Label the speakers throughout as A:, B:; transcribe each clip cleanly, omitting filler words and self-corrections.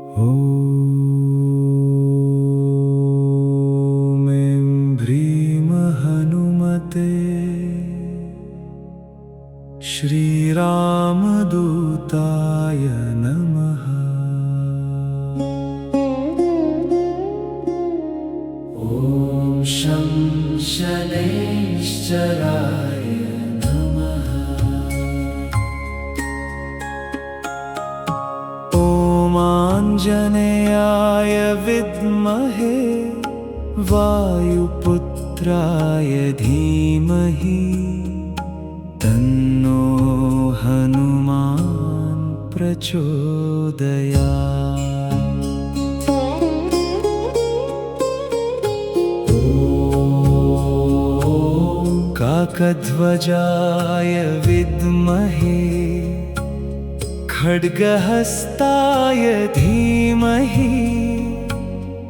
A: ॐ ऐं ह्रीं हनुमते श्रीरामदूताय नमः। ॐ शं शनैश्चराय नमः। ॐ आञ्जनेयाय विद्महे वायुपुत्राय धीमहि तन्नो हनुमान् प्रचोदयात्। ॐ काकध्वजाय विद्महे खड्गहस्ताय धीमहि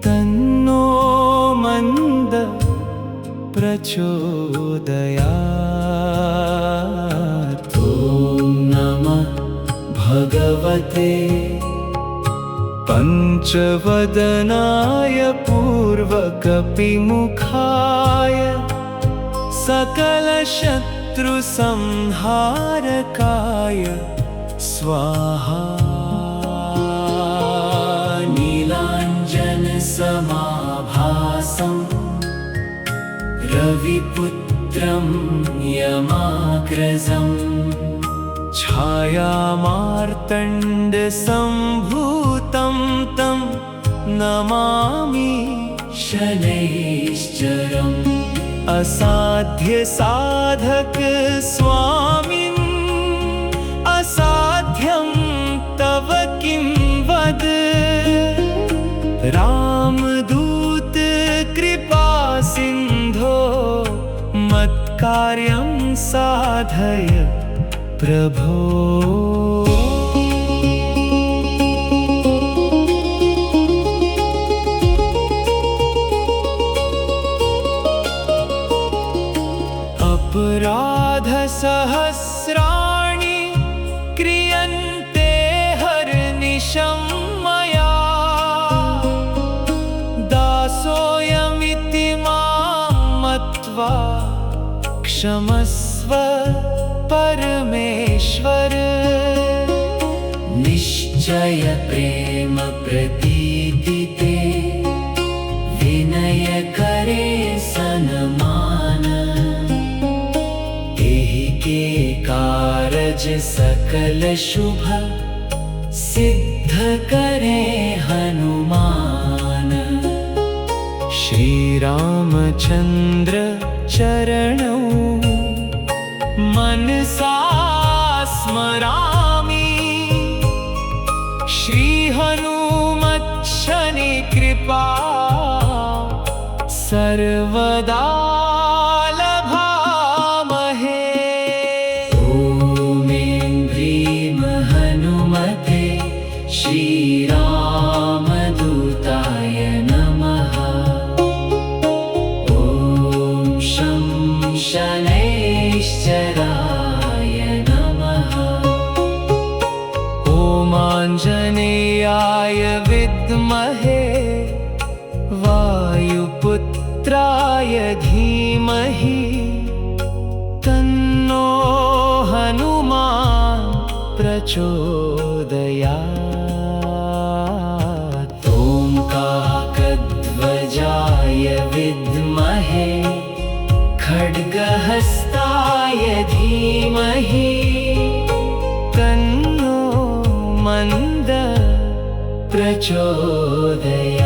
A: तन्नो मन्दः प्रचोदयात्। ॐ नमः भगवते पञ्चवदनाय पूर्वकपिमुखाय सकलशत्रुसंहारकाय स्वाहा। नीलाञ्जनसमाभासं रविपुत्रं यमाग्रजं छायामार्तण्डसम्भूतं तं नमामि शनैश्चरम्। असाध्यसाधक स्वामिन् असाध्यं तव किं वद। रामदूत कृपासिन्धो मत्कार्यं साधय प्रभो। अपराधसहस्राणि क्रियन्ते हरनिशं मया दासोऽयमिति मां मत्वा क्षमस्व परमेश्वर। निश्चय प्रेम प्रतीति ते विनय करे सन्मान। एहि के कारज सकल शुभ सिद्ध करे हनुमान। श्री रामचंद्र चरणौ मनसा स्मरामि। श्री हनुमत् शनि कृपा सर्वदा लभामहे। ॐ ऐं ह्रीं हनुमते श्रीरामदूताय नमः। ॐ शं शनैश्चराय नमः। ॐ आञ्जनेयाय विद्महे वायुपुत्राय धीमहि तन्नो हनुमान् प्रचोदयात्। ॐ काकध्वजाय विद्महे खड्गहस्ताय धीमहि तन्नो मन्दः प्रचोदयात्।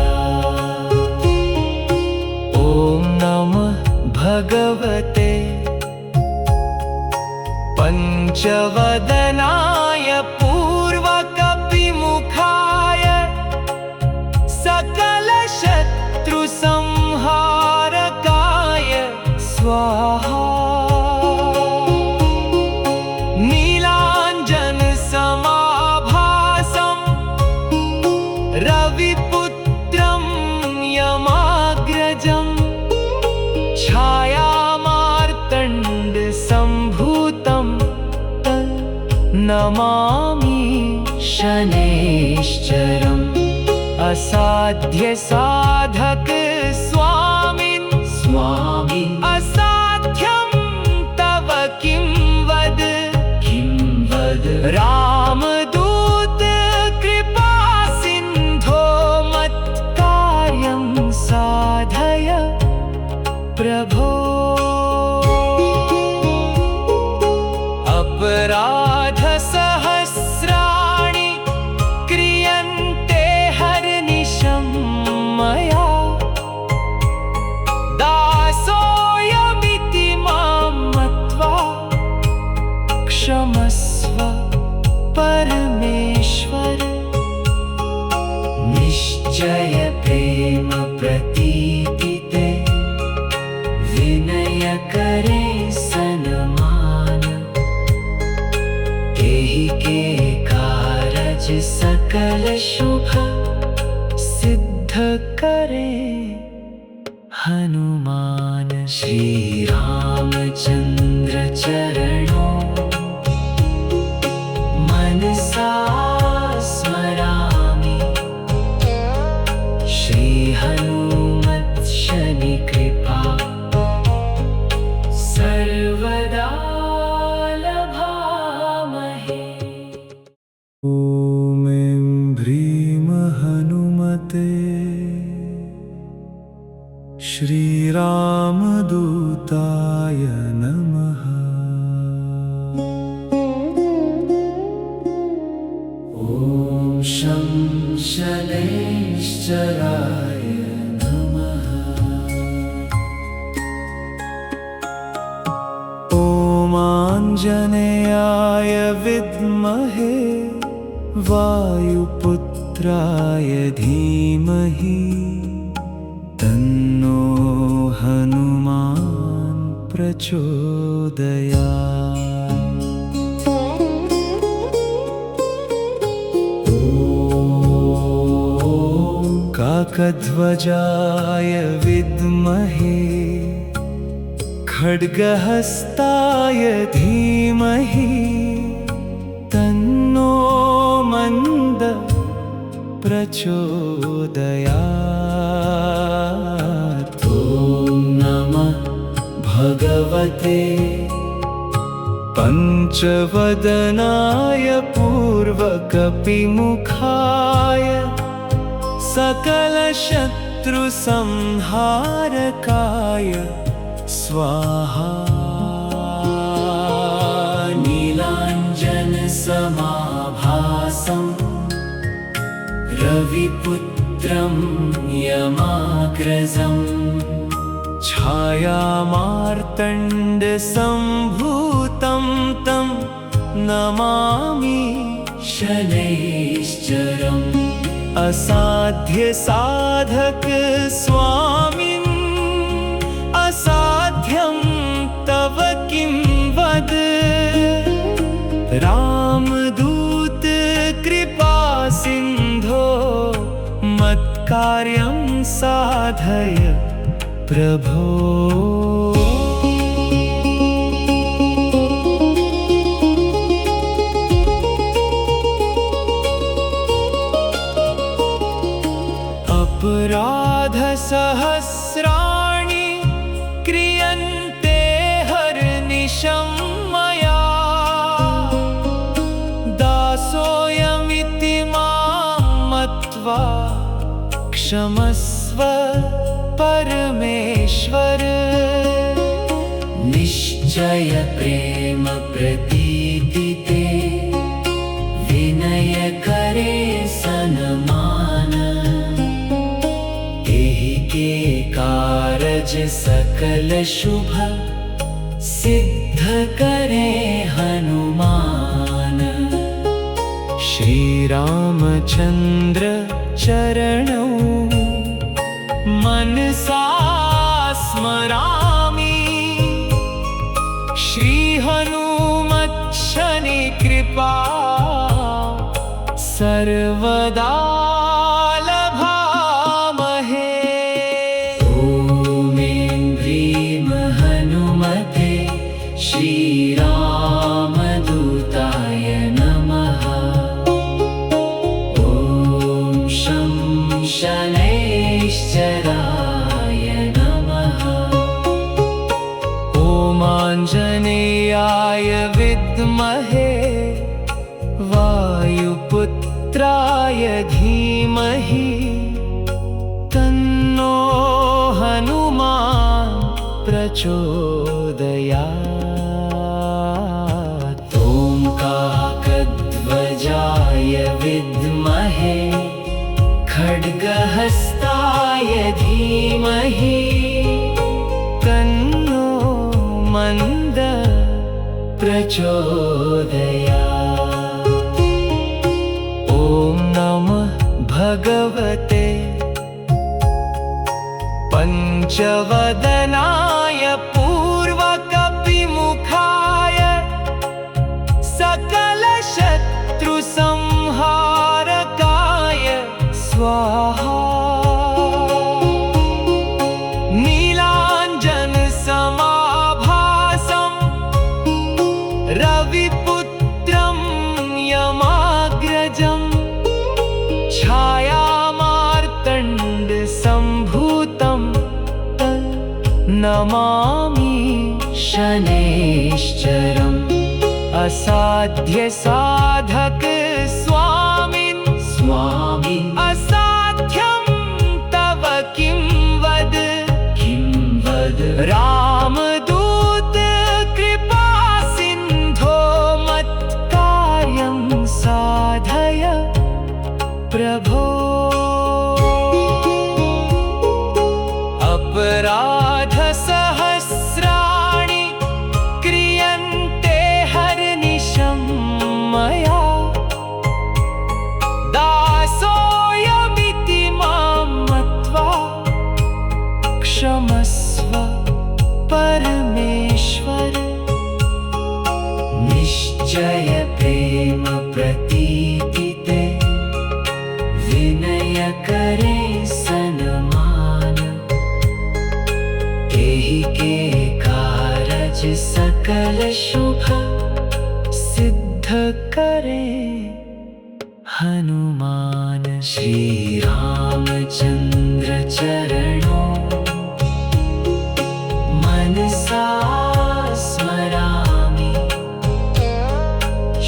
A: ॐ नमः भगवते पञ्चवदनाय पूर्वकपिमुखाय सकलशत्रुसंहारकाय स्वाहा। नीलाञ्जनसमाभासं रविपुत्रं यमाग्रजं छायामार्तण्डसम्भूतं नमामि शनैश्चरम्। असाध्य साधक स्वामिन् असाध्यं तव किं वद रामदूत कृपा सिन्धो मत्कार्यं साधय प्रभो अपराध सहस्राणि क्रियन्ते हरनिशं मया दासोऽयमिति मां मत्वा क्षमस्व परमेश्वर निश्चय प्रेम प्रतीति ते विनय करे सन्मान तेहि के कारज सकल शुभ सिद्ध करे हनुमान श्री रामचंद्र चरणों मनसा स्मरामि श्री हनुमत शनि कृपा सर्वदा लभामहे।
B: ॐ ऐं ह्रीं हनुमते श्रीरामदूताय नमः।
A: ॐ शं शनैश्चराय नमः।
B: ॐ आञ्जनेयाय विद्महे वायुपुत्राय धीमहि तन्नो हनुमान् प्रचोदयात्। काकध्वजाय विद्महे खड्गहस्ताय धीमहि तन्नो मन्द प्रचोदयात्। ॐ नमः भगवते पंचवदनाय पूर्वकपिमुखाय सकलशत्रुसंहारकाय स्वाहा। नीलाञ्जनसमाभासं रविपुत्रं यमाग्रजं छायामार्तण्डसम्भूतं तं नमामि शनैश्चरम् असाध्य साधक स्वामिन् असाध्यं तव किं वद रामदूत कृपा सिन्धो मत्कार्यं साधय प्रभो। अपराध सहस्राणि क्रियन्ते हरनिशं मया दासोऽयमिति मां मत्वा क्षमस्व परमेश्वर निश्चय प्रेम प्रतीति ते विनय करे सन्मान तेहि के कारज सकल शुभ सिद्ध करे हनुमान श्री रामचंद्र चरणौ मनसा स्मरामि श्री हनुमत शनि कृपा सर्वदा लभामहे। ॐ ऐं ह्रीं हनुमते श्रीरामदूताय नमः। ॐ शं
A: शनैश्चराय नमः।
B: ॐ आञ्जनेयाय विद्महे वायुपुत्राय धीमहि तन्नो हनुमान् प्रचोदयात्।
A: ॐ काकध्वजाय विद्महे खड्गहस्ताय धीमहि
B: तन्नो मन्द प्रचोदयात्। ॐ नमः भगवते पञ्चवदनाय पूर्वकपिमुखाय सकलशत्रुसंहारकाय स्वाहा। नीलाञ्जनसमाभासं रविपुत्रं यमाग्रजं छायामार्तण्डसम्भूतं नमामि
A: शनैश्चरम्।
B: असाध्यसाधक स्वामिन्
A: स्वामिन्
B: असाध्यं तव किं वद रामदूत कृपा सिन्धो मत्कार्यं साधय प्रभो। अपराधसहस्राणि क्रियन्ते हरनिशं मया दासोऽयमिति मां मत्वा क्षमस्व परमेश्वर।
A: निश्चय प्रेम प्रतीतिते विनय करे सन्मान। एहि के कारज सकल शुभ
B: सिद्ध करे हनुमान।
A: श्री रामचंद्र चरणों मनसा स्मरामि।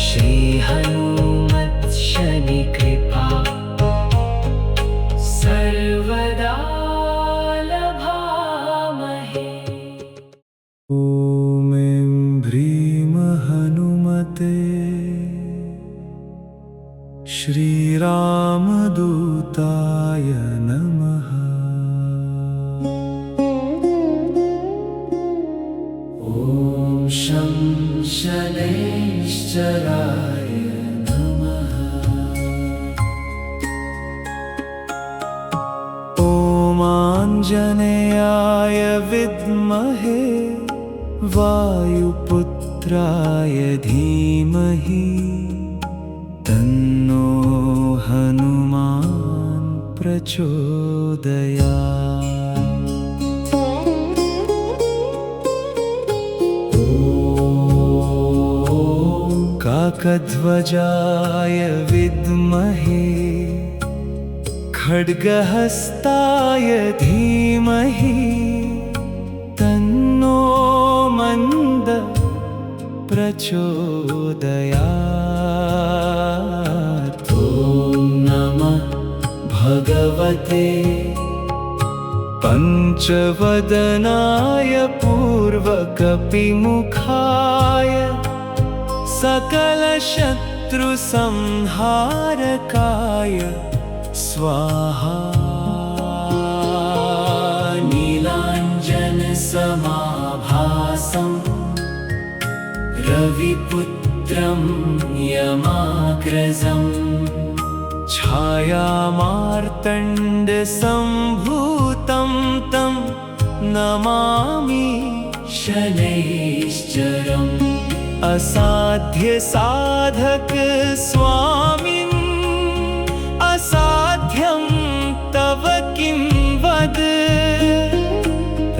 A: श्री हनुमत शनि कृपा सर्वदा लभामहे।
B: ॐ ऐं ह्रीं हनुमते श्रीरामदूताय नमः।
A: ॐ शं शनैश्चराय नमः।
B: ॐ आञ्जनेयाय विद्महे वायुपुत्राय धीमहि तन्नो हनुमान् प्रचोदयात्। काकध्वजाय विद्महे खड्गहस्ताय धीमहि तन्नो मन्द प्रचोदयात्।
A: ॐ नमः भगवते
B: पञ्चवदनाय पूर्वकपिमुखाय सकलशत्रुसंहारकाय स्वाहा।
A: नीलाञ्जनसमाभासं रविपुत्रं यमाग्रजं
B: छायामार्तण्डसम्भूतं तं नमामि
A: शनैश्चरम्।
B: असाध्यसाधक स्वामिन् असाध्यं तव किं वद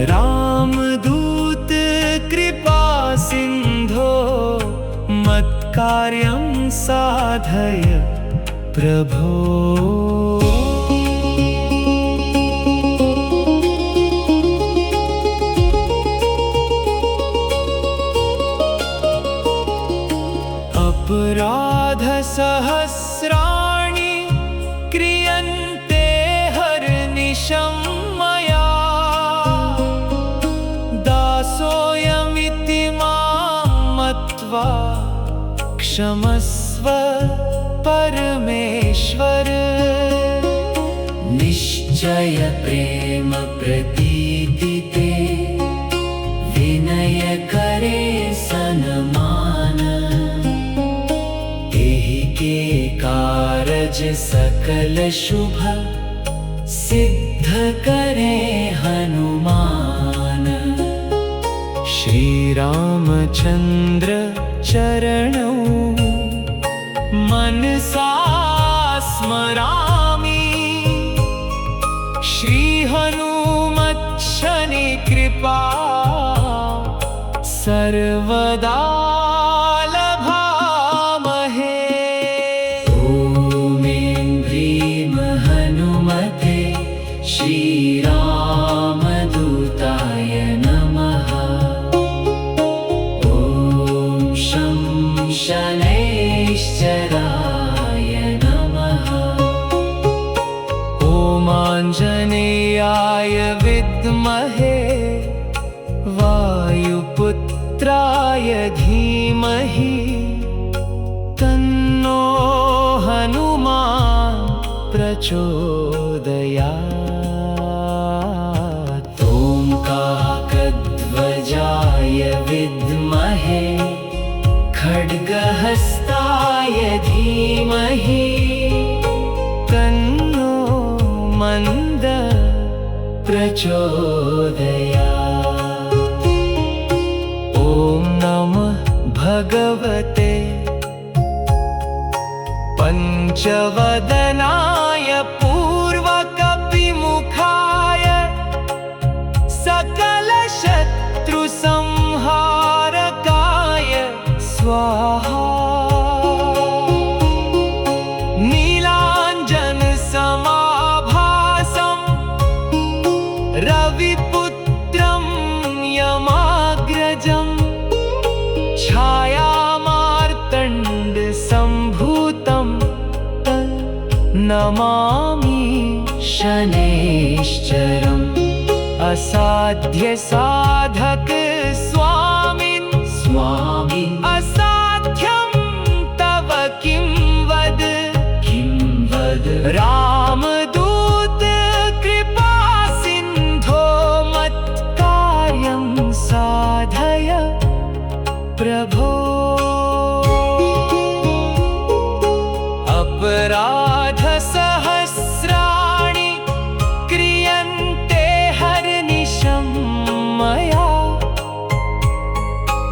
B: रामदूत कृपा सिन्धो मत्कार्यं साधय प्रभो। मया दासोऽयमिति मां मत्वा क्षमस्व परमेश्वर।
A: निश्चय प्रेम प्रतीति ते विनय करे सन्मान। एहि के कारज सकल शुभ सिद्ध करे हनुमान।
B: श्री रामचंद्र चरणौ मनसा स्मरामि। श्री हनुमत् शनि कृपा सर्वदा लभामहे।
A: ॐ ऐं ह्रीं हनुमते श्रीरामदूताय नमः। ॐ शं शनैश्चराय नमः।
B: ॐ आञ्जनेयाय विद्महे वायुपुत्राय धीमहि तन्नो हनुमान् प्रचोदयात्।
A: ॐ काकध्वजाय विद्महे खड्गहस्ताय धीमहि
B: तन्नो मन्द
A: प्रचोदयात्।
B: ॐ नमः भगवते पंचवदनाय पूर्वकपिमुखाय सकलशत्रुसंहारकाय स्वाहा। नीलाञ्जनसमाभासं रविपुत्रं यमाग्रजं छायामार्तण्डसम्भूतं नमामि
A: शनैश्चरम्।
B: असाध्य साधक स्वामिन्
A: स्वामिन्
B: असाध्यं तव किं वद रामदूत कृपा सिन्धो मत्कार्यं साधय प्रभो। अपराधसहस्राणि क्रियन्ते हरनिशं मया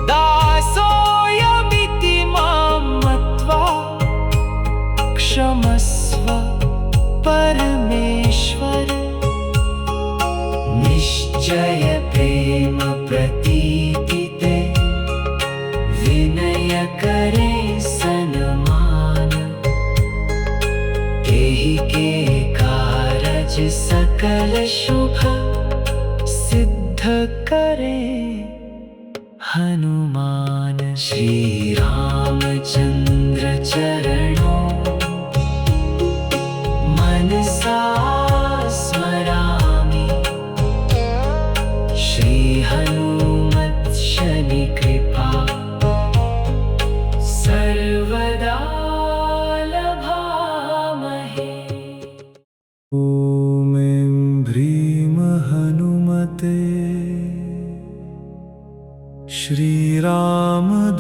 B: दासोऽयमिति मां मत्वा क्षमस्व परमेश्वर।
A: निश्चय प्रेम प्रतीति ते विनय करे सन्मान। एहि के कारज सकल शुभ
B: सिद्ध करे हनुमान।
A: श्री रामचंद्र चरणों मनसा स्मरामि। श्री हनुमत् शनि कृपा सर्वदा लभामहे।
B: ॐ ऐं ह्रीं हनुमते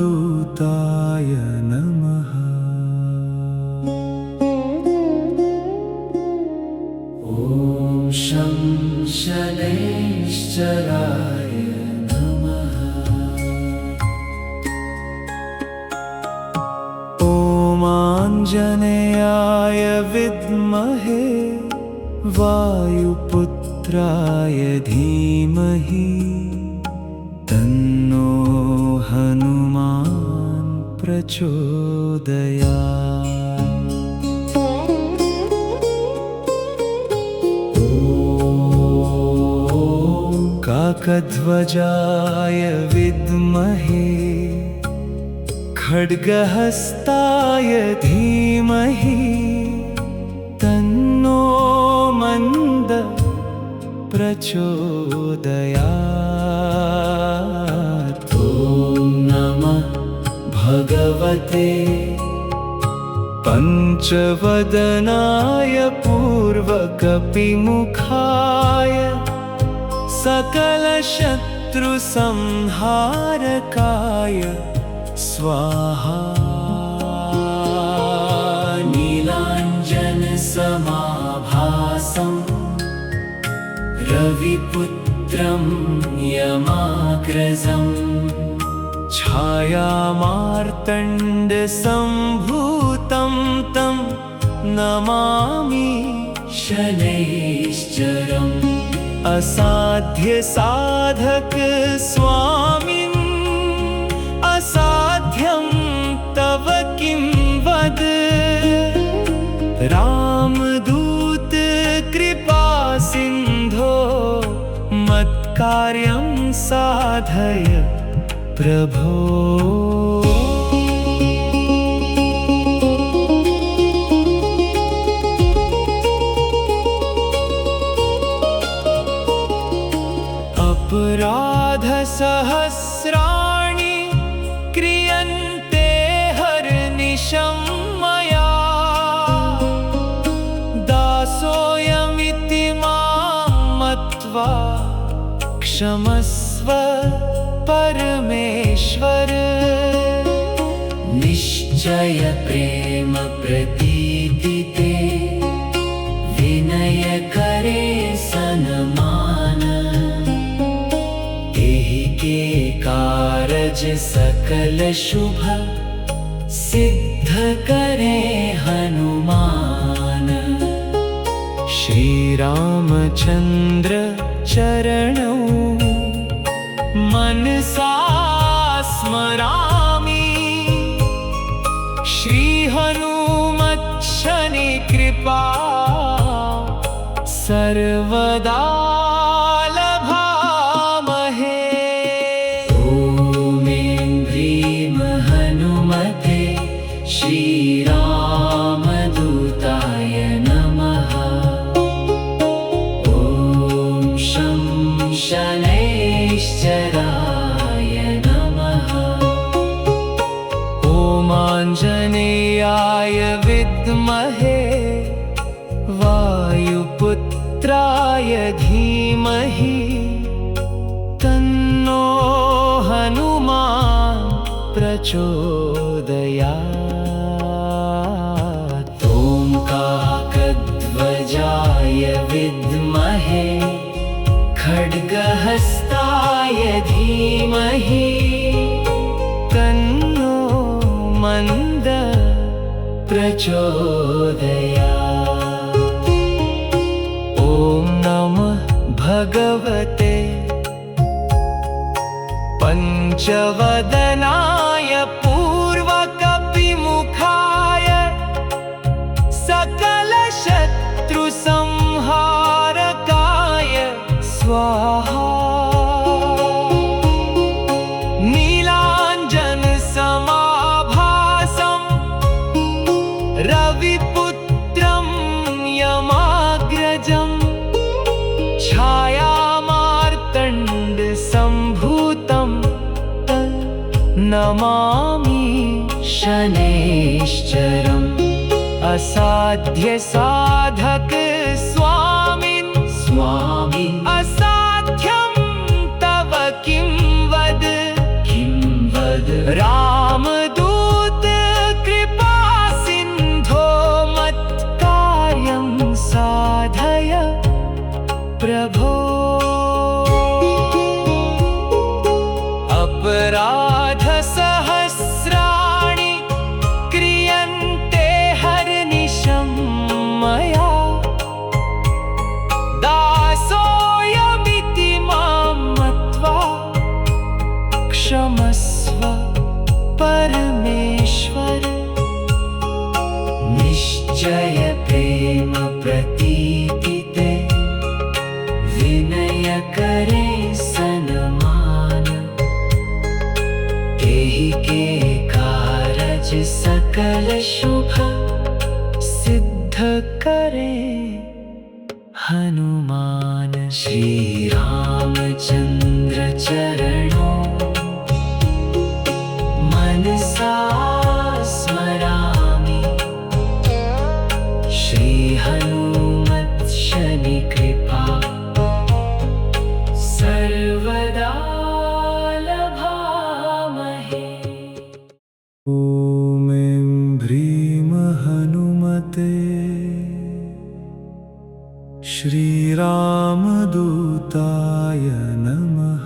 B: श्रीरामदूताय नमः।
A: ॐ शं शनैश्चराय नमः।
B: ॐ आञ्जनेयाय विद्महे वायुपुत्राय धीमहि तन्नो हनुमान् प्रचोदयात्। काकध्वजाय विद्महे खड्गहस्ताय धीमहि तन्नो मन्द प्रचोदयात्।
A: ॐ नमः भगवते
B: पञ्चवदनाय पूर्वकपिमुखाय सकलशत्रुसंहारकाय स्वाहा।
A: नीलाञ्जनसमाभासं रविपुत्रं यमाग्रजम्
B: छायामार्तण्डसम्भूतं तं नमामि
A: शनैश्चरम्
B: असाध्यसाधक स्वामिन् असाध्यं तव किं वद। रामदूत कृपा सिन्धो मत्कार्यं साधय प्रभो। अपराधसहस्राणि क्रियन्ते हरनिशं मया। दासोऽयमिति मां मत्वा क्षमस्व परमेश्वर।
A: निश्चय प्रेम प्रतीतिते विनय करे सन्मान। एहि के कारज सकल शुभ सिद्ध करे हनुमान।
B: श्री रामचंद्र चरणौ मनसा स्मरामि। श्री हनुमत्शनि कृपा सर्वदा लभामहे।
A: ॐ ह्रीं हनुमते श्रीरामदूताय नमः। ॐ शं शनैश्चराय नमः।
B: ॐ आञ्जनेयाय विद्महे वायुपुत्राय धीमहि तन्नो हनुमान् प्रचोदयात्।
A: ॐ काकध्वजाय विद्महे खड्गहस्ताय धीमहि
B: तन्नो मन्द प्रचोदयात्। ॐ नमः भगवते पञ्चवदनाय पूर्वकपिमुखाय सकलशत्रुसंहारकाय स्वाहा। नीलाञ्जनसमाभासं रविपुत्रं यमाग्रजम् छायामार्तण्डसम्भूतं नमामि शनैश्चरम्। असाध्यसाधक स्वामिन् असाध्यं तव किं वद। रामदूत कृपा सिन्धो मत्कार्यं साधय प्रभो। अपराधसहस्राणि क्रियन्ते हरनिशं मया। दासोऽयमिति मां मत्वा क्षमस्व परमेश्वर।
A: निश्चय प्रेम प्रतीतिते हनुमान श्री रामचंद्र चरणों मनसा स्मरामि। श्री हनुमत शनि कृपा सर्वदा लभामहे।
B: ॐ ऐं ह्रीं हनुमते श्रीरामदूताय नमः।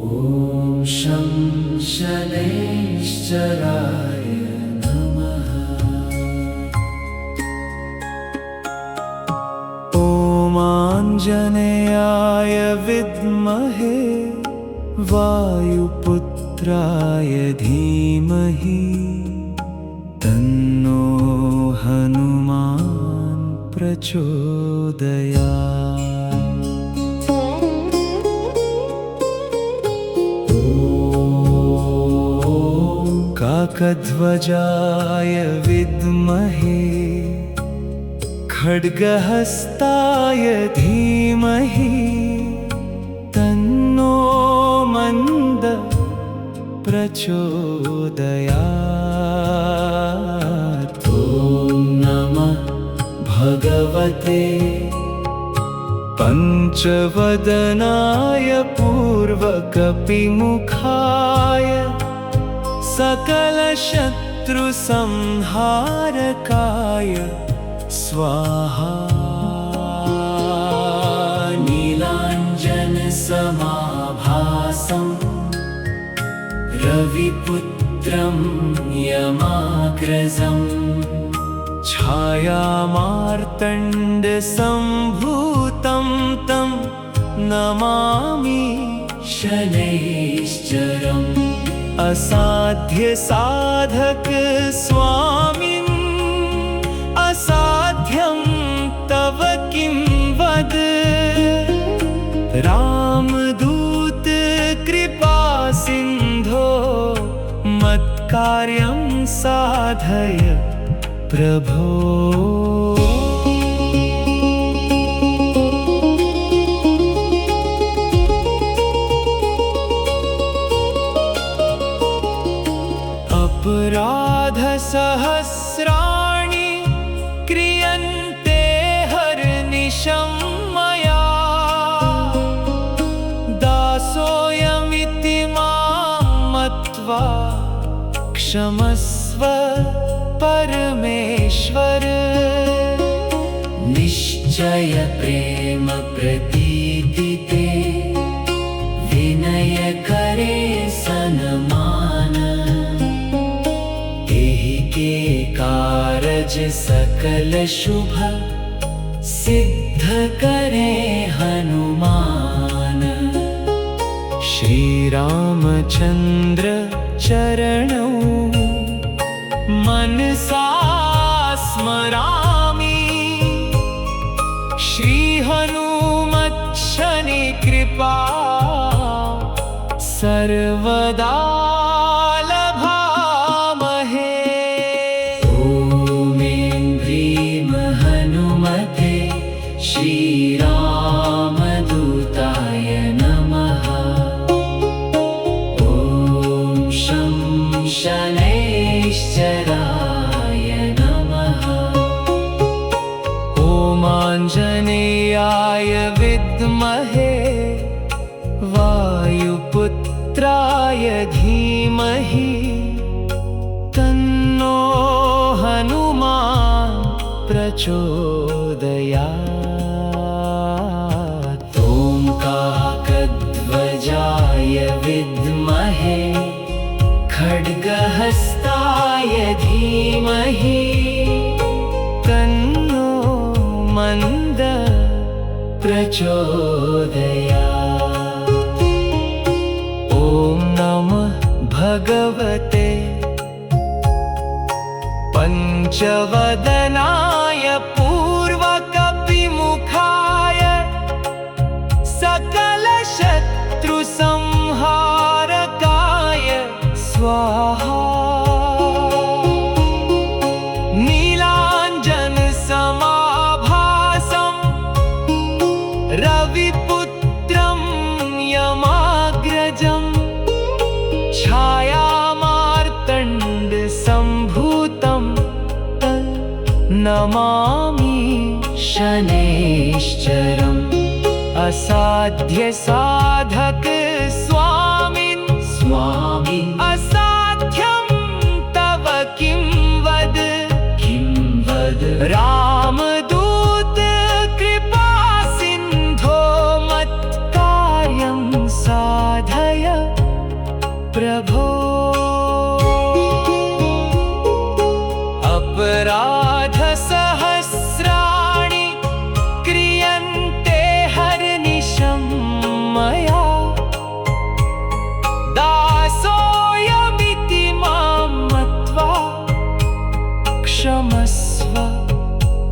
A: ॐ शं शनैश्चराय नमः।
B: ॐ आञ्जनेयाय विद्महे वायुपुत्राय धीमहि तन्नो हनुमान् प्रचोदयात्। काकध्वजाय विद्महे खड्गहस्ताय धीमहि तन्नो मन्द प्रचोदयात्।
A: ॐ नमः भगवते
B: पञ्चवदनाय पूर्वकपिमुखाय सकलशत्रुसंहारकाय स्वाहा।
A: नीलाञ्जनसमाभासं रविपुत्रं यमाग्रजम्
B: छायामार्तण्डसम्भूतं तं नमामि
A: शनैश्चरम्।
B: असाध्यसाधक स्वामिन् असाध्यं तव किं वद। रामदूत कृपा सिन्धो मत्कार्यं साधय प्रभो। अपराधसहस्राणि क्रियन्ते हरनिशं मया दासोऽयमिति मां मत्वा क्षमस्व परमेश्वर।
A: निश्चय प्रेम प्रतीति ते विनय करे सनमान। एहि के कारज सकल शुभ सिद्ध करे हनुमान।
B: श्री रामचंद्र चरणौ मनसा स्मरामि। श्री हनुमत शनि कृपा सर्वदा लभामहे।
A: ॐ ऐं ह्रीं हनुमते श्रीरामदूताय नमः। ॐ शं शनैश्चराय नमः।
B: ॐ आञ्जनेयाय विद्महे वायुपुत्राय धीमहि तन्नो हनुमान् प्रचोदयात्।
A: ॐ काकध्वजाय विद्महे खड्गहस्ताय धीमहि
B: तन्नो मन्द प्रचोदयात्। ॐ नमः भगवते पञ्चवदनाय पूर्वकपिमुखाय सकलशत्रुसंहारकाय स्वाहा। नमामि
A: शनैश्चरम्
B: असाध्य साधक स्वामिन्
A: स्वामिन्
B: असाध्यं तव किं वद रामदूत कृपा सिन्धो मत्कार्यं साधय प्रभो अपराध सहस्राणि क्रियन्ते हरनिशं मया दासोऽयमिति मां मत्वा क्षमस्व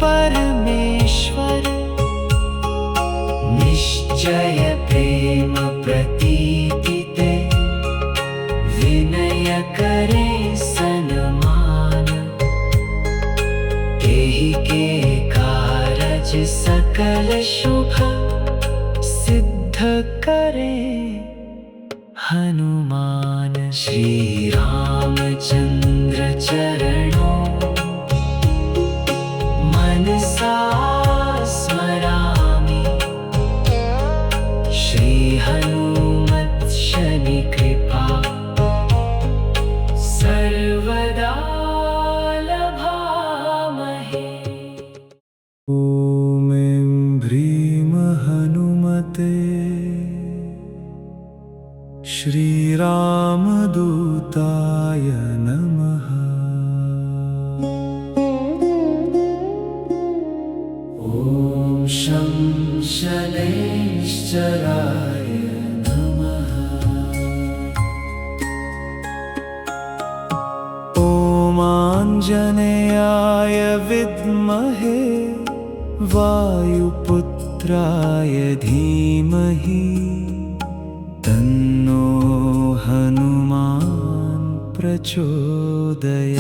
B: परमेश्वर
A: निश्चय प्रेम प्रतीतिते विनय करे सन्मान तेहि के कारज सकल शुभ
B: सिद्ध करे हनुमान
A: श्री रामचंद्र चरणों मनसा स्मरामि श्री हनुमत् शनि कृपा सर्वदा लभामहे।
B: ॐ ऐं ह्रीं हनुमते श्रीरामदूताय नमः।
A: ॐ शं शनैश्चराय नमः।
B: ॐ आञ्जनेयाय विद्महे वायुपुत्राय धीमहि तन्नो हनुमान् प्रचोदयात्।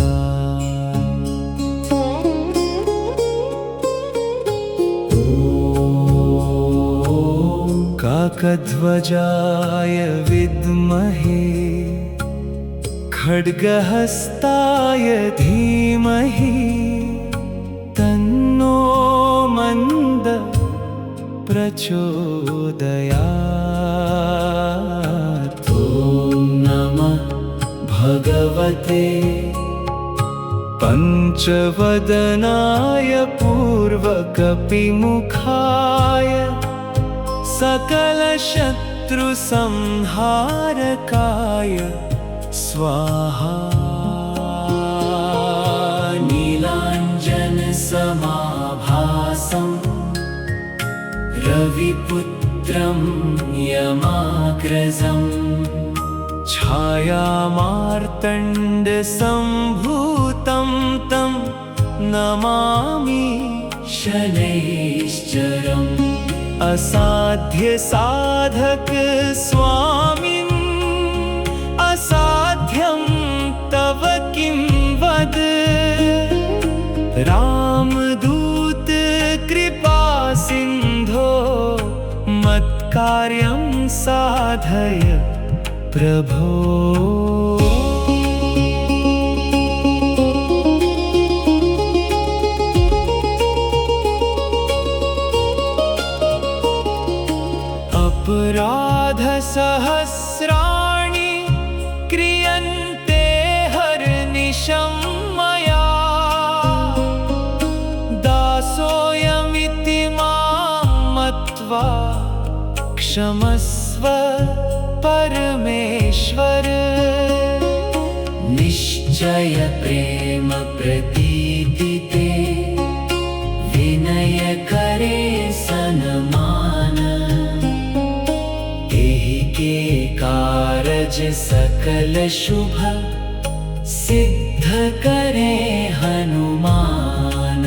B: काकध्वजाय विद्महे खड्गहस्ताय धीमहि तन्नो मन्द प्रचोदयात्।
A: ॐ नमः भगवते
B: पञ्चवदनाय पूर्वकपिमुखाय सकलशत्रुसंहारकाय स्वाहा।
A: नीलाञ्जनसमाभासं रविपुत्रं यमाग्रजम्
B: छायामार्तण्डसम्भूतं तं नमामि
A: शनैश्चरम्
B: असाध्य साधक स्वामिन् असाध्यं तव किं वद रामदूत कृपा सिन्धो मत्कार्यं साधय प्रभो। अपराध सहस्राणि क्रियन्ते हरनिशं मया दासोऽयमिति मां मत्वा क्षमस्व परमेश्वर
A: निश्चय प्रेम प्रतीतिते विनय करे सन्मान तेहि के कारज सकल शुभ सिद्ध करे हनुमान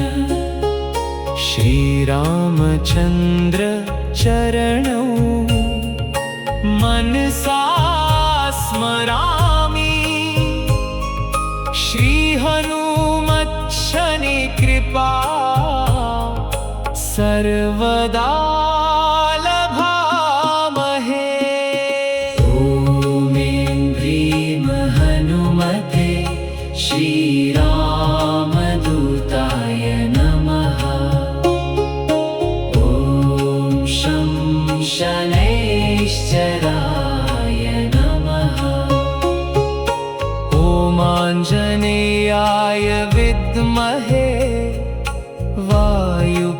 B: श्री रामचंद्र चरणौ मनसा स्मरामि श्री हनुमत् शनि कृपा सर्वदा लभामहे।
A: ॐ ऐं ह्रीं हनुमते श्रीरामदूताय
B: विद्महे वायुपुत्राय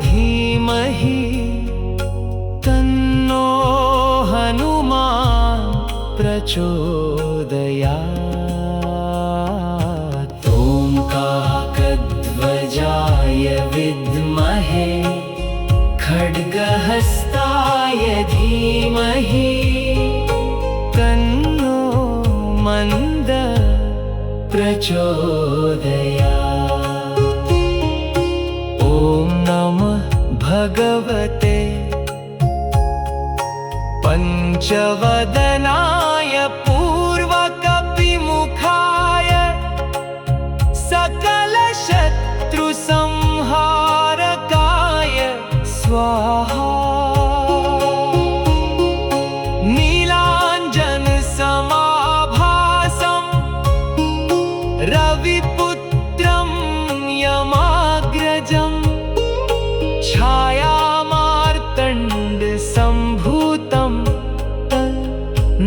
B: धीमहि तन्नो हनुमान् प्रचोदयात्।
A: ॐ काकध्वजाय विद्महे खड्गहस्ताय धीमहि
B: तन्नो मन्द
A: प्रचोदयात्।
B: ॐ नमः भगवते पञ्चवदनाय पूर्वकपिमुखाय सकलशत्रुसंहारकाय स्वाहा। नीलाञ्जनसमाभासं रविपुत्रं यमाग्रजं छायामार्तण्डसम्भूतं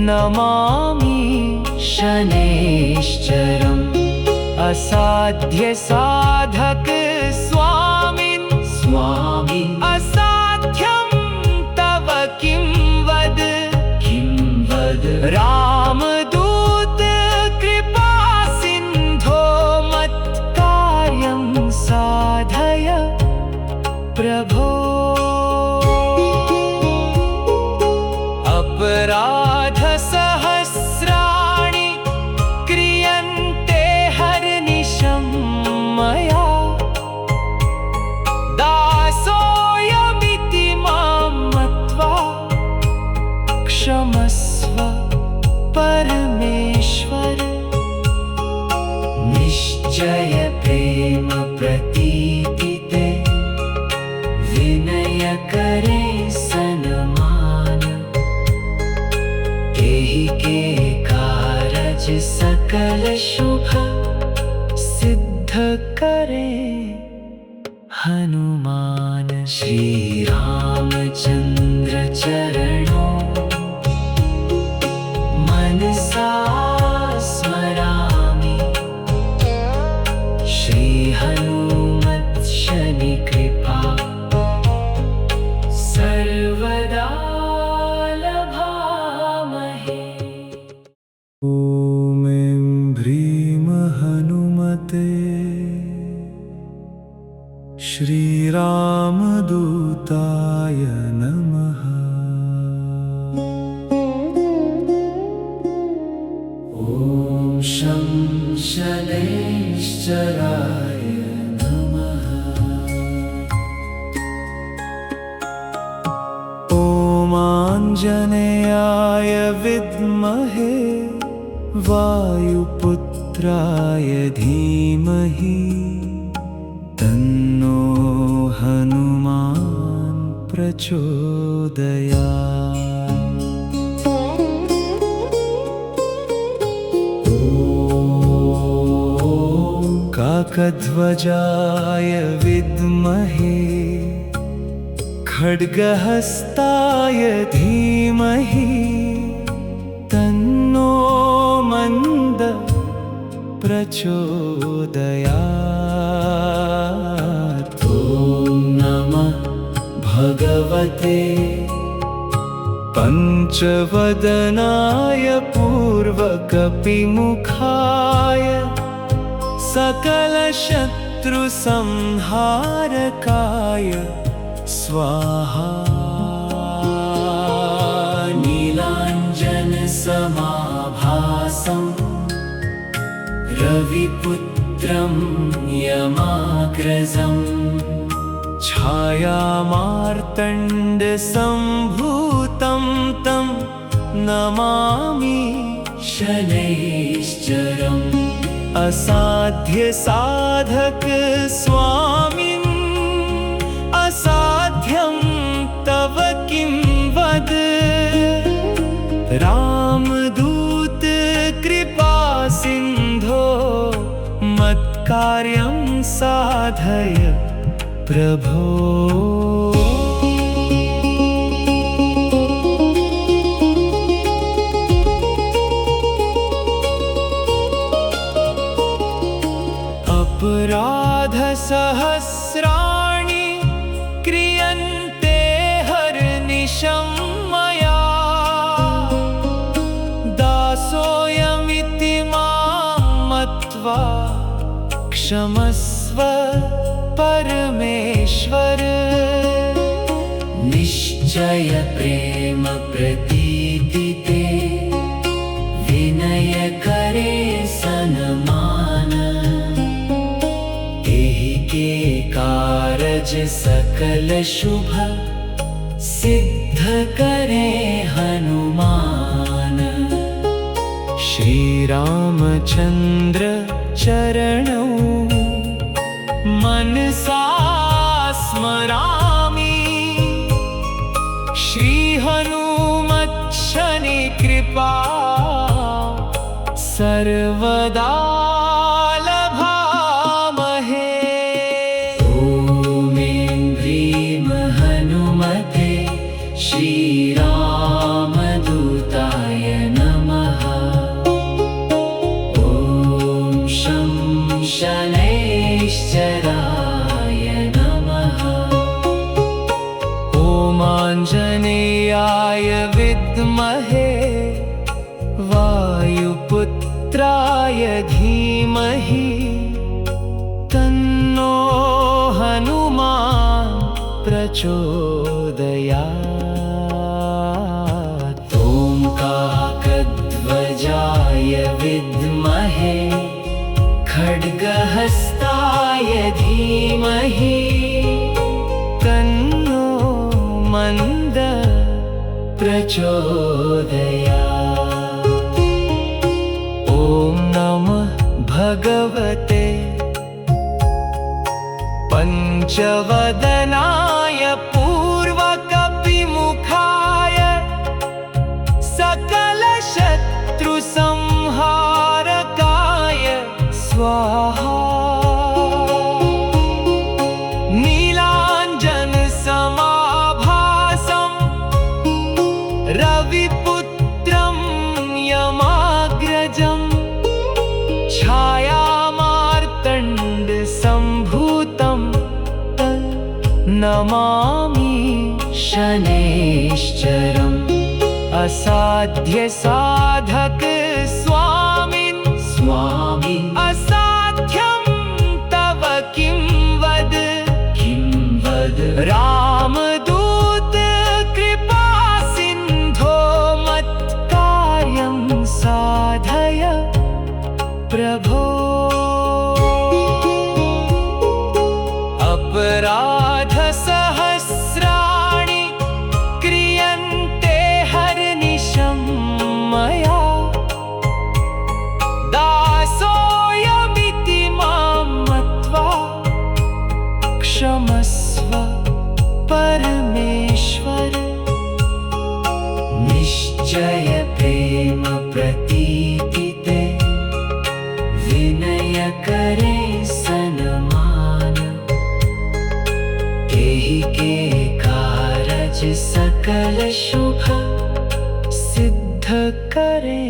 B: नमामि
A: शनैश्चरम्।
B: असाध्यसाधक स्वामिन् असाध्यं तव किं वद रामदूत कृपा सिन्धो मत्कार्यं साधय प्रभो। अपराधसहस्राणि क्रियन्ते हरनिशं मया दासोऽयमिति मां मत्वा क्षमस्व परमेश्वर।
A: निश्चय प्रेम प्रतीतिते विनय करे सन्मान। एहि के कारज सकल शुभ
B: सिद्ध करे हनुमान।
A: श्री रामचंद्र चरणों मनसा स्मरामि। श्री हनुमत् शनि कृपा सर्वदा लभामहे।
B: ॐ ऐं ह्रीं हनुमते श्रीरामदूताय नमः।
A: ॐ शं शनैश्चराय नमः।
B: ॐ आञ्जनेयाय विद्महे वायुपुत्राय धीमहि तन्नो हनुमान् प्रचोदयात्। काकध्वजाय विद्महे खड्गहस्ताय धीमहि तन्नो मन्द प्रचोदयात्।
A: ॐ नमः भगवते
B: पञ्चवदनाय पूर्वकपिमुखाय सकलशत्रुसंहारकाय स्वाहा।
A: नीलाञ्जनसमाभासं रविपुत्रं यमाग्रजं
B: छायामार्तण्डसम्भूतं तं नमामि
A: शनैश्चरम्।
B: असाध्यसाधक स्वामिन् असाध्यं तव किं वद रामदूत कृपा सिन्धो मत्कार्यं साधय प्रभो। अपराधसहस्राणि क्रियन्ते हरनिशं मया दासोऽयमिति मां मत्वा क्षमस्व परमेश्वर।
A: निश्चय प्रेम प्रतीति ते विनय करे सन्मान एहि के कारज सकल शुभ सिद्ध करे हनुमान।
B: श्री रामचंद्र चरणौ मनसा स्मरामि श्री हनुमत् शनि कृपा सर्वदा लभामहे।
A: ॐ ह्रीं हनुमते श्रीरामदूताय नमः। ॐ शं शनैश्चराय नमः।
B: ॐ आञ्जनेयाय विद्महे वायुपुत्राय धीमहि तन्नो हनुमान् प्रचोदयात्।
A: ॐ काकध्वजाय विद्महे खड्गहस्ताय धीमहि
B: तन्नो मन्द प्रचोदयात्। ॐ नमः भगवते पंचवदनाय पूर्वकपिमुखाय सकलशत्रुसंहारकाय स्वाहा। नीलाञ्जनसमाभासं रविपुत्रं यमाग्रजं छायामार्तण्डसम्भूतं नमामि शनैश्चरम्। असाध्य साधक स्वामिन् असाध्यं तव किं वद रामदूत कृपा सिन्धो मत्कार्यं साधय प्रभो। अपराधसहस्राणि क्रियन्ते हरनिशं मया दासोऽयमिति मां मत्वा क्षमस्व परमेश्वर।
A: निश्चय प्रेम प्रतीति ते विनय करे सन्मान एहि के कारज सकल शुभ
B: सिद्ध करे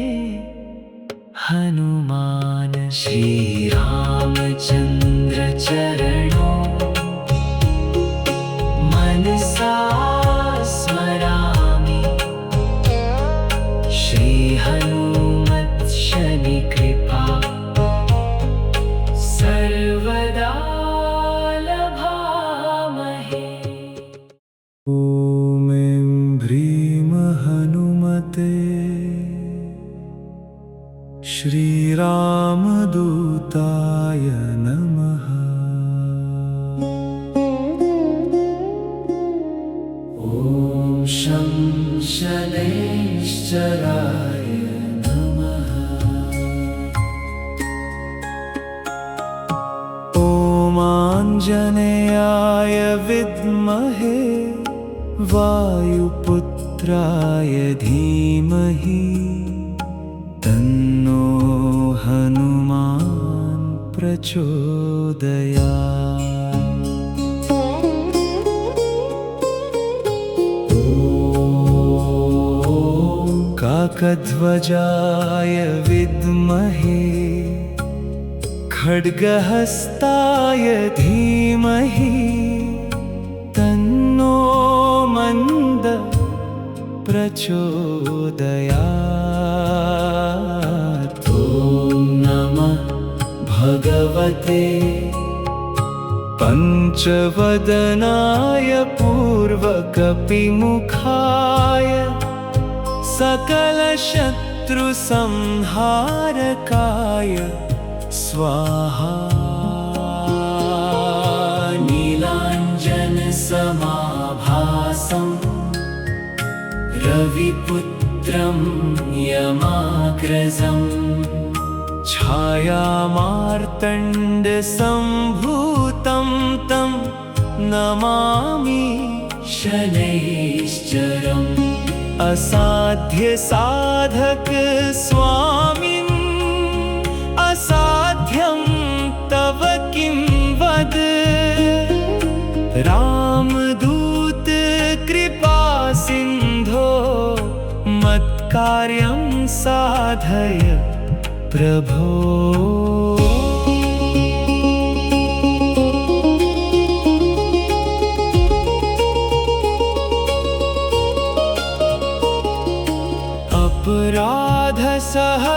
B: हनुमान।
A: श्री रामचंद्र चरणों मनसा स्मरामि श्री हनुमत् शनि कृपा सर्वदा लभामहे।
B: ॐ ह्रीं हनुमते श्रीरामदूताय नमः।
A: ॐ शं शनैश्चराय नमः।
B: ॐ आञ्जनेयाय विद्महे वायुपुत्राय धीमहि तन्नो हनुमान् प्रचोदयात्। काकध्वजाय विद्महे खड्गहस्ताय धीमहि तन्नो मन्द प्रचोदयात्।
A: ॐ नमः भगवते
B: पञ्चवदनाय पूर्वकपिमुखाय सकलशत्रुसंहारकाय स्वाहा।
A: नीलाञ्जनसमाभासं रविपुत्रं यमाग्रजम्
B: छायामार्तण्डसम्भूतं तं नमामि
A: शनैश्चरम्
B: असाध्यसाधक स्वामिन् असाध्यं तव किं वद। रामदूत कृपा सिन्धो मत्कार्यं साधय प्रभो।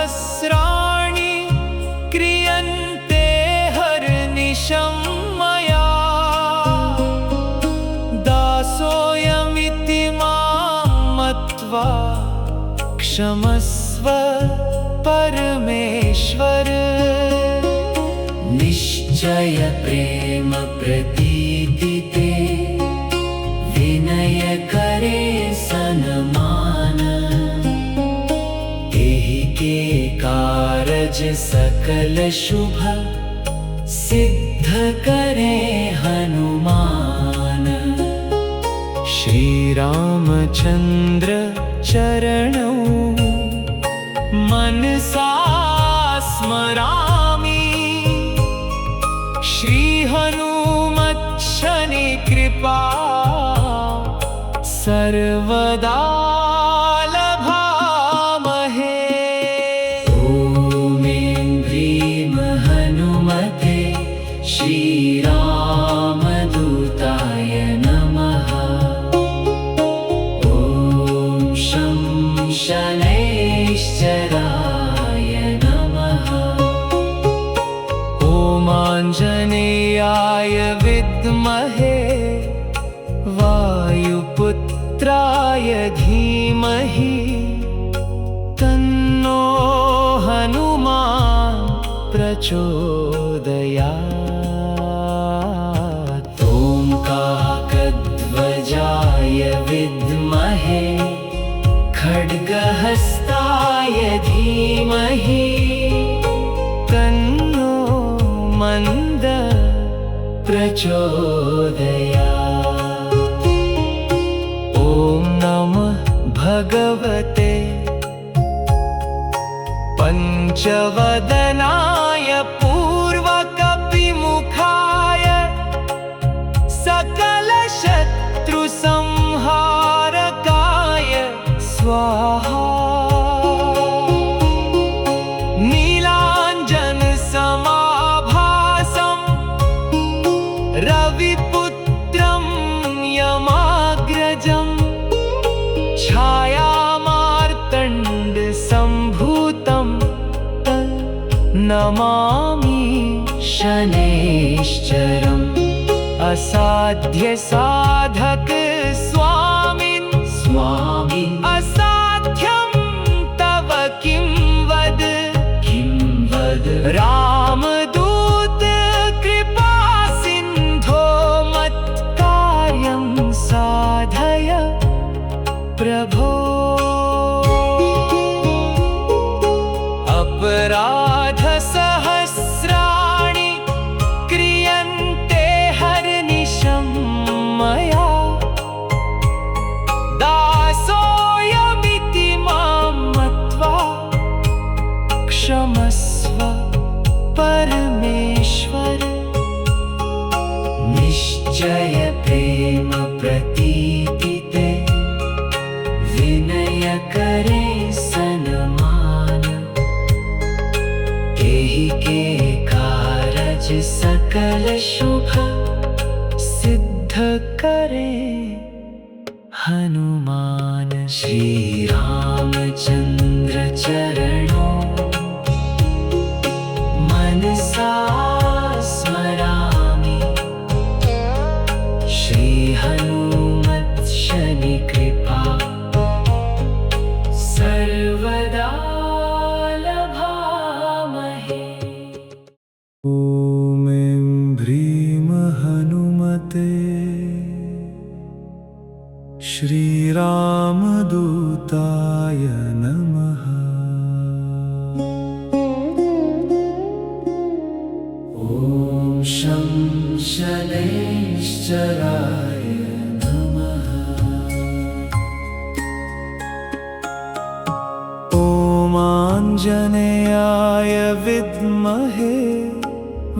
B: अपराधसहस्राणि क्रियन्ते हरनिशं मया। दासोऽयमिति मां मत्वा क्षमस्व परमेश्वर।
A: निश्चय प्रेम प्रतीति ते विनय करे सन्मान। एहि के कारज सकल शुभ सिद्ध करे हनुमान।
B: श्री रामचंद्र चरणौ मनसा स्मरामि। श्री हनुमत् शनि कृपा सर्वदा लभामहे।
A: ॐ ह्रीं हनुमते श्रीरामदूताय नमः। ॐ शं शनैश्चराय नमः।
B: ॐ आञ्जनेयाय विद्महे वायुपुत्राय धीमहि तन्नो हनुमान् प्रचोदयात्।
A: ॐ काकध्वजाय विद्महे खड्गहस्ताय धीमहि
B: तन्नो मन्द प्रचोदयात्। ॐ नमः भगवते पञ्चवदनाय पूर्वकपिमुखाय सकलशत्रुसंहारकाय स्वाहा। नीलाञ्जनसमाभासं रविपुत्रं यमाग्रजम् छायामार्तण्डसम्भूतं नमामि
A: शनैश्चरम्।
B: असाध्यसाधक स्वामिन् असाध्यं तव किं वद। रामदूत कृपा सिन्धो मत्कार्यं साधय प्रभो। अपराधसहस्राणि क्रियन्ते हरनिशं मया। दासो
A: सकल शुभ
B: सिद्ध करे
A: हनुमान। श्री रामचंद्र चरणों मनसा स्मरामि। श्री हनुमत शनि कृपा सर्वदा लभामहे।
C: ॐ ऐं ह्रीं हनुमते श्रीरामदूताय नमः।
A: ॐ शं शनैश्चराय नमः।
C: ॐ आञ्जनेयाय विद्महे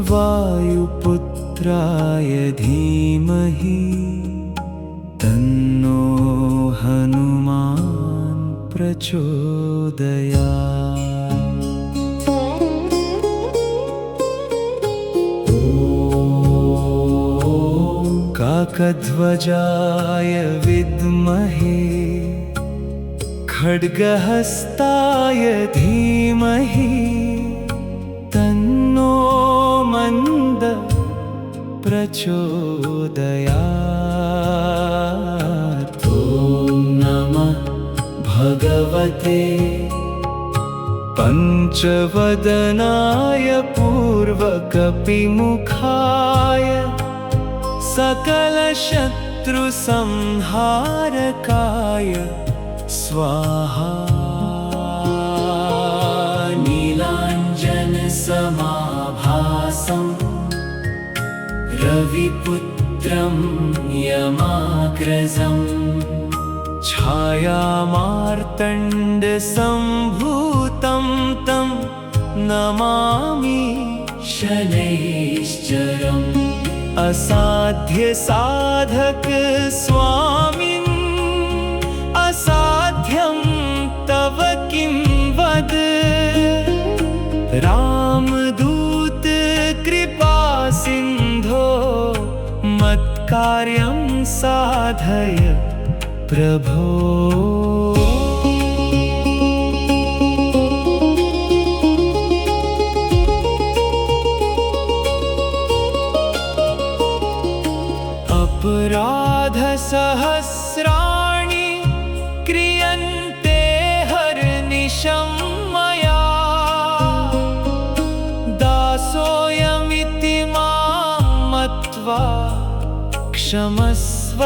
C: वायुपुत्राय धीमहि तन्नो हनुमान् प्रचोदयात्। काकध्वजाय विद्महे खड्गहस्ताय धीमहि तन्नो मन्द प्रचोदयात्।
A: ॐ नमः भगवते
C: पञ्चवदनाय पूर्वकपिमुखाय सकलशत्रुसंहारकाय स्वाहा।
A: नीलाञ्जनसमाभासं रविपुत्रं यमाग्रजम्
C: छायामार्तण्डसम्भूतं तं नमामि
A: शनैश्चरम्।
C: असाध्यसाधक स्वामिन् असाध्यं तव किं वद। रामदूत कृपा सिन्धो मत्कार्यं साधय प्रभो। अपराधसहस्राणि क्रियन्ते हरनिशं मया दासोऽयमिति मां मत्वा क्षमस्व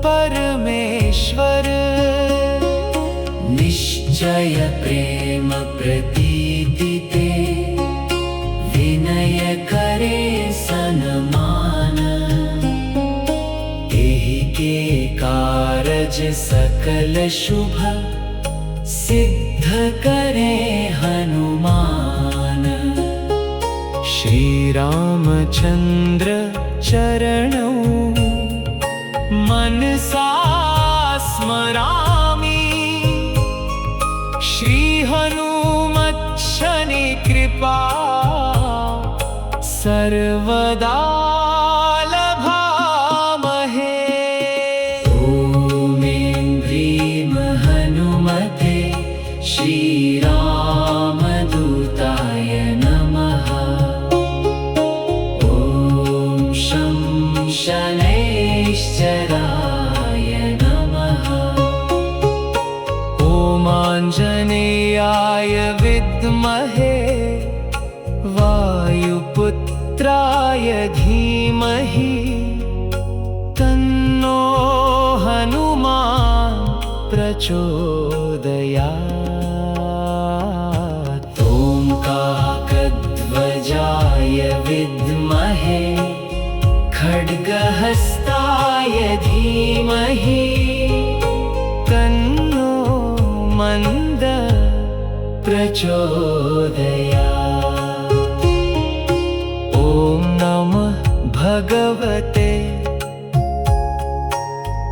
C: परमेश्वर।
A: निश्चय प्रेम प्रतीति ते विनय करे सन्मान। एहि के कारज सकल शुभ सिद्ध करे हनुमान।
C: श्री रामचंद्र चरणौ
B: मनसा स्मरामि। श्री हनुमत शनि कृपा सर्वदा लभामहे।
A: ॐ ऐं ह्रीं हनुमते श्रीरामदूताय नमः। ॐ शं शनैश्चराय नमः।
C: ॐ आञ्जनेयाय विद्महे वायुपुत्राय धीमहि तन्नो हनुमान् प्रचोदयात्।
A: ॐ काकध्वजाय विद्महे खड्गहस्ताय धीमहि
C: तन्नो मन्द
A: प्रचोदयात्।
C: ॐ नमः भगवते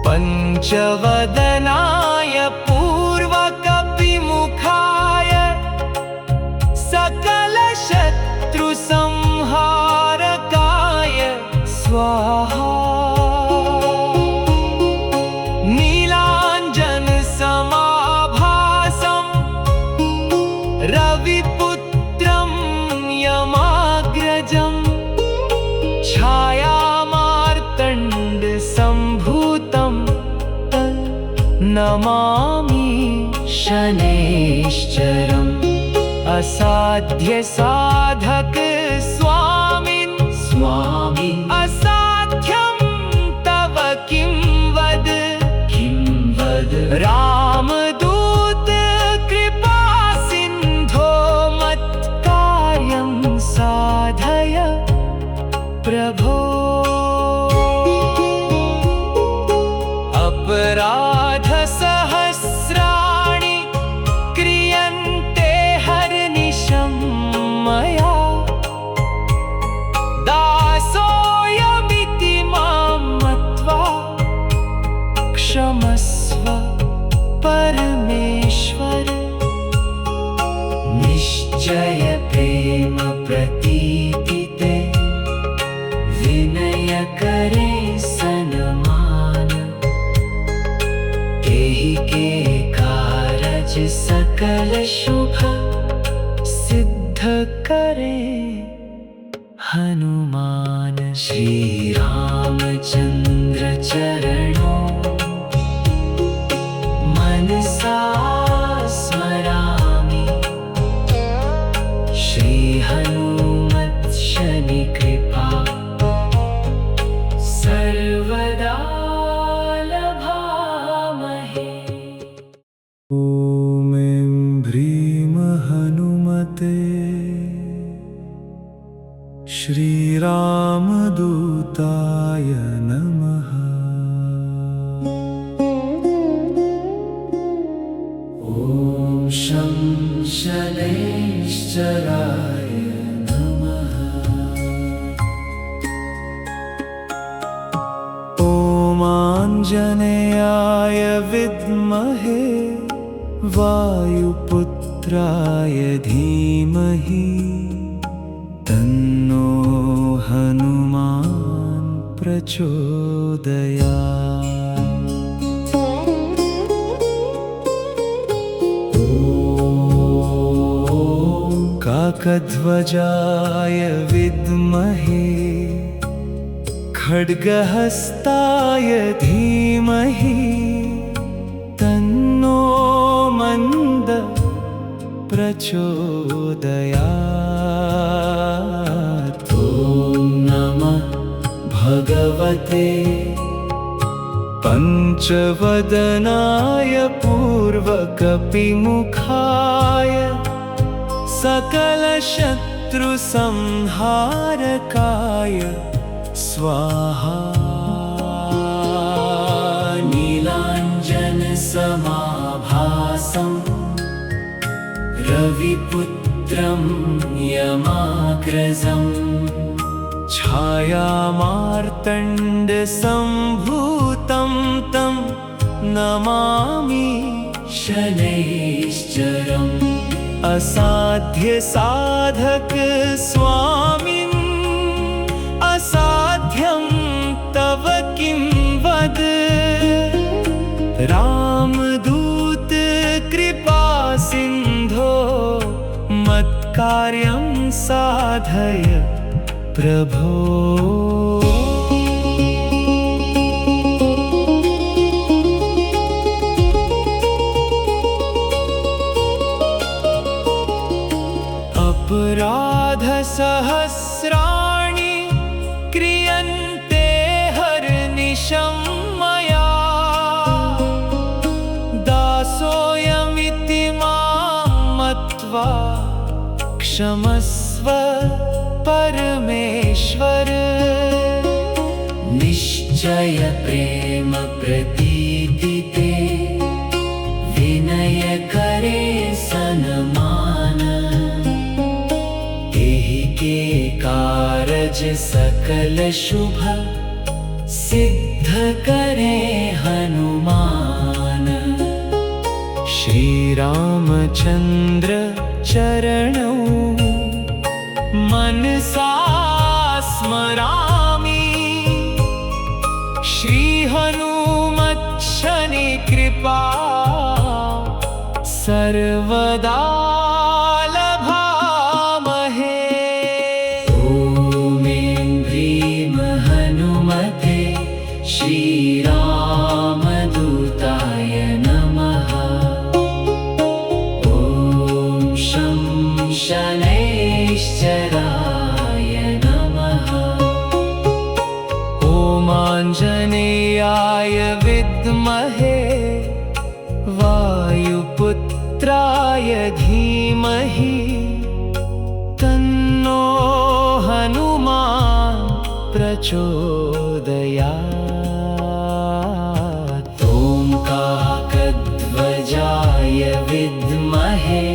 C: पञ्चवदनाय पूर्वकपिमुखाय सकलशत्रुसंहार नमामि
A: शनैश्चरम्
C: असाध्य साधक स्वामिन्
A: स्वामिन्
C: असाध्यं तव किं वद रामदूत कृपा सिन्धो मत्कार्यं साधय प्रभो अपराध सहस्राणि क्रियन्ते हरनिशं मया दासोऽयमिति मां मत्वा क्षमस्व परमेश्वर
A: निश्चय प्रेम प्रतीति ते विनय करे सन्मान तेहि के कारज सकल शुभ
C: सिद्ध करे हनुमान
A: श्री रामचंद्र चरणों मनसा स्मरामि श्री हनुमत शनि कृपा सर्वदा लभामहे।
C: ॐ ऐं ह्रीं हनुमते श्रीरामदूताय नमः।
A: ॐ शं शनैश्चराय नमः।
C: ॐ आञ्जनेयाय विद्महे वायुपुत्राय धीमहि तन्नो हनुमान् प्रचोदयात्। काकध्वजाय विद्महे खड्गहस्ताय धीमहि तन्नो मन्द प्रचोदयात्।
A: ॐ नमः भगवते
C: पञ्चवदनाय पूर्वकपिमुखाय सकलशत्रुसंहारकाय स्वाहा।
A: नीलाञ्जनसमाभासं रविपुत्रं यमाग्रजम्
C: छायामार्तण्डसम्भूतं तं नमामि
A: शनैश्चरम्
C: असाध्य साधक स्वामिन् असाध्यं तव किं वद रामदूत कृपा सिन्धो मत्कार्यं साधय प्रभो। अपराध सहस्राणि क्रियन्ते हरनिशं मया दासोऽयमिति मां मत्वा क्षमस्व परमेश्वर
A: निश्चय प्रेम प्रतीति ते विनय करे सन्मान तेहि के कारज सकल शुभ सिद्ध करे हनुमान
C: श्री रामचंद्र चरणौ मनसा स्मरामि श्री हनुमत शनि कृपा सर्वदा लभामहे।
A: ॐ ऐं ह्रीं हनुमते श्रीरामदूताय नमः।
C: आञ्जनेयाय विद्महे वायुपुत्राय धीमहि तन्नो हनुमान् प्रचोदयात्।
A: ॐ काकध्वजाय विद्महे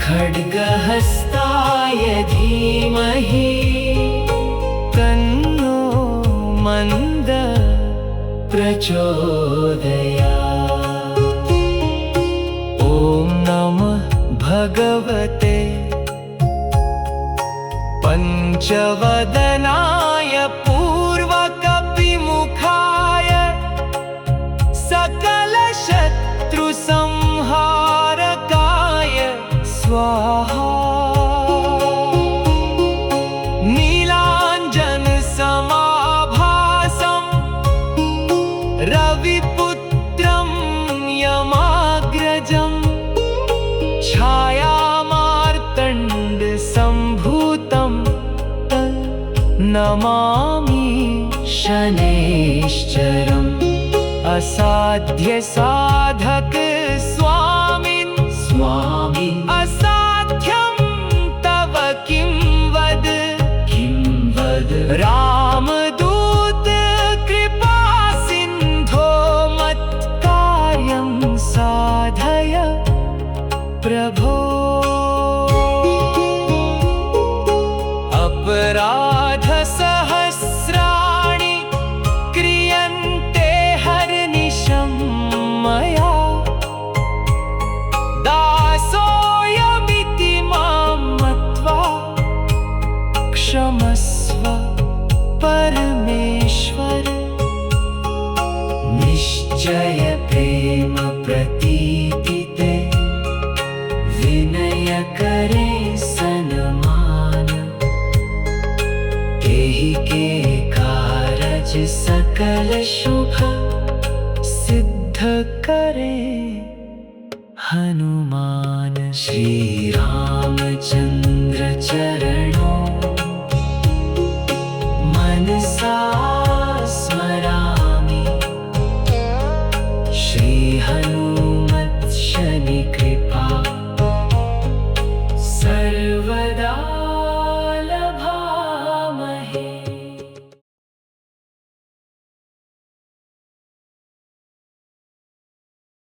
A: खड्गहस्ताय धीमहि
C: तन्नो मन्द
A: प्रचोदयात्।
C: ॐ नमः भगवते पञ्चवदनाय पूर्वकपिमुखाय सकलशत्रुसंहारकाय स्वाहा। नीलाञ्जनसमाभासं रविपुत्रं यमाग्रजं छायामार्तण्डसम्भूतं नमामि
A: शनैश्चरम्
C: असाध्यसाधक स्वामिन्
A: स्वामिन्
C: असाध्यं तव किं वद रामदूत कृपासिन्धो मत्कार्यं साधय प्रभो। अपराधसहस्राणि क्रियन्ते हरनिशं मया दासोऽयमिति मां मत्वा क्षमस्व परमेश्वर।
A: निश्चय प्रेम प्रतीतिते विनय करे सन्मान तेहि के कारज सकल शुभ
C: सिद्ध करे हनुमान।
A: श्री रामचंद्र चरणों मनसा